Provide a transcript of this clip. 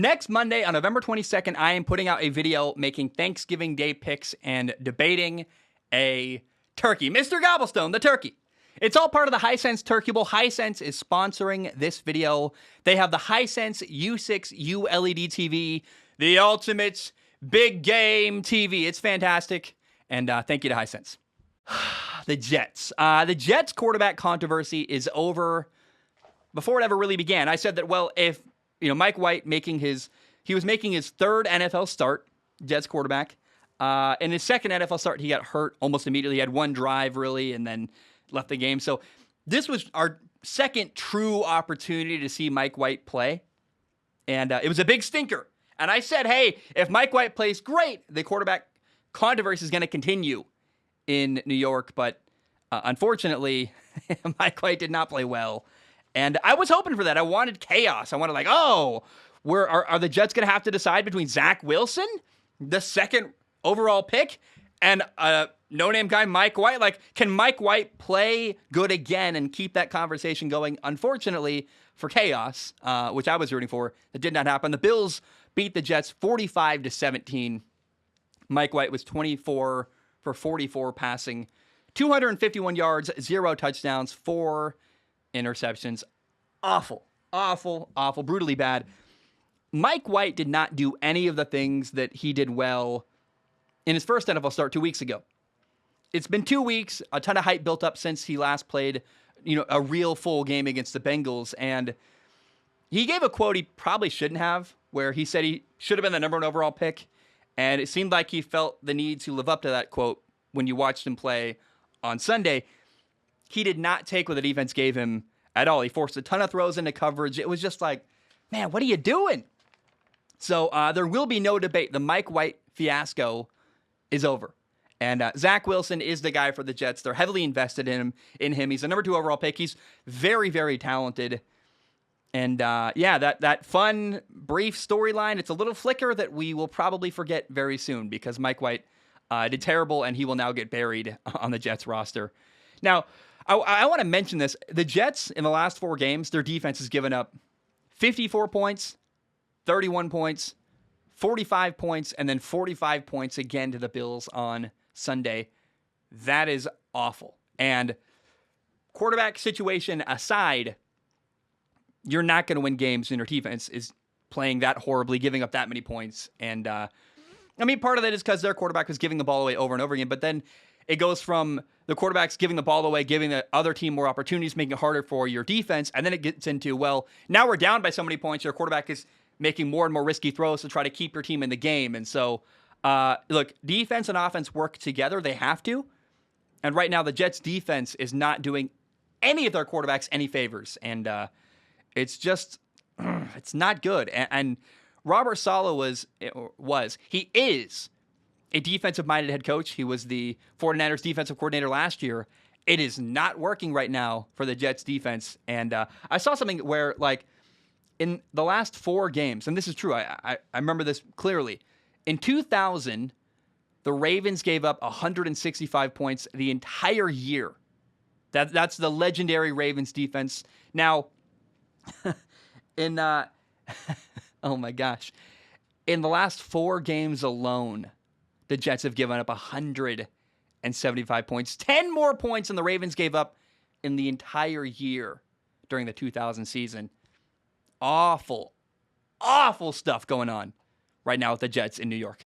Next Monday, on November 22nd, I am putting out a video making Thanksgiving Day picks and debating a turkey. Mr. Gobblestone, the turkey. It's all part of the Hisense Turkey Bowl. Hisense is sponsoring this video. They have the Hisense U6 ULED TV, the ultimate big game TV. It's fantastic. And thank you to Hisense. The Jets. The Jets quarterback controversy is over before it ever really began. I said that, well, if Mike White he was making his third NFL start, Jets quarterback. In his second NFL start, he got hurt almost immediately. He had one drive, really, and then left the game. So this was our second true opportunity to see Mike White play. And it was a big stinker. And I said, hey, if Mike White plays great, the quarterback controversy is going to continue in New York. But unfortunately, Mike White did not play well. And I was hoping for that. I wanted chaos. I wanted are the Jets going to have to decide between Zach Wilson, the second overall pick, and a no-name guy, Mike White? Can Mike White play good again and keep that conversation going? Unfortunately, for chaos, which I was rooting for, that did not happen. The Bills beat the Jets 45-17. Mike White was 24 for 44 passing, 251 yards, 0 touchdowns, 4 interceptions. Awful, brutally bad. Mike White did not do any of the things that he did well in his first NFL start 2 weeks ago. It's been 2 weeks, a ton of hype built up since he last played, a real full game against the Bengals. And he gave a quote he probably shouldn't have, where he said he should have been the number 1 overall pick. And it seemed like he felt the need to live up to that quote when you watched him play on Sunday. He did not take what the defense gave him at all. He forced a ton of throws into coverage. It was just like, man, what are you doing? So there will be no debate. The Mike White fiasco is over. And Zach Wilson is the guy for the Jets. They're heavily invested in him. He's the number 2 overall pick. He's very, very talented. And that fun, brief storyline, it's a little flicker that we will probably forget very soon because Mike White did terrible and he will now get buried on the Jets roster. Now, I want to mention this. The Jets, in the last 4 games, their defense has given up 54 points, 31 points, 45 points, and then 45 points again to the Bills on Sunday. That is awful. And quarterback situation aside, you're not going to win games when your defense is playing that horribly, giving up that many points. And, part of that is because their quarterback was giving the ball away over and over again. But then it goes from the quarterbacks giving the ball away, giving the other team more opportunities, making it harder for your defense. And then it gets into, well, now we're down by so many points. Your quarterback is making more and more risky throws to try to keep your team in the game. And so, look, defense and offense work together. They have to. And right now, the Jets' defense is not doing any of their quarterbacks any favors. And it's just, it's not good. And Robert Saleh he is a defensive-minded head coach. He was the 49ers defensive coordinator last year. It is not working right now for the Jets' defense. And I saw something where, in the last 4 games, and this is true, I remember this clearly. In 2000, the Ravens gave up 165 points the entire year. That's the legendary Ravens defense. Now, oh my gosh, in the last 4 games alone, the Jets have given up 175 points. 10 more points than the Ravens gave up in the entire year during the 2000 season. Awful stuff going on right now with the Jets in New York.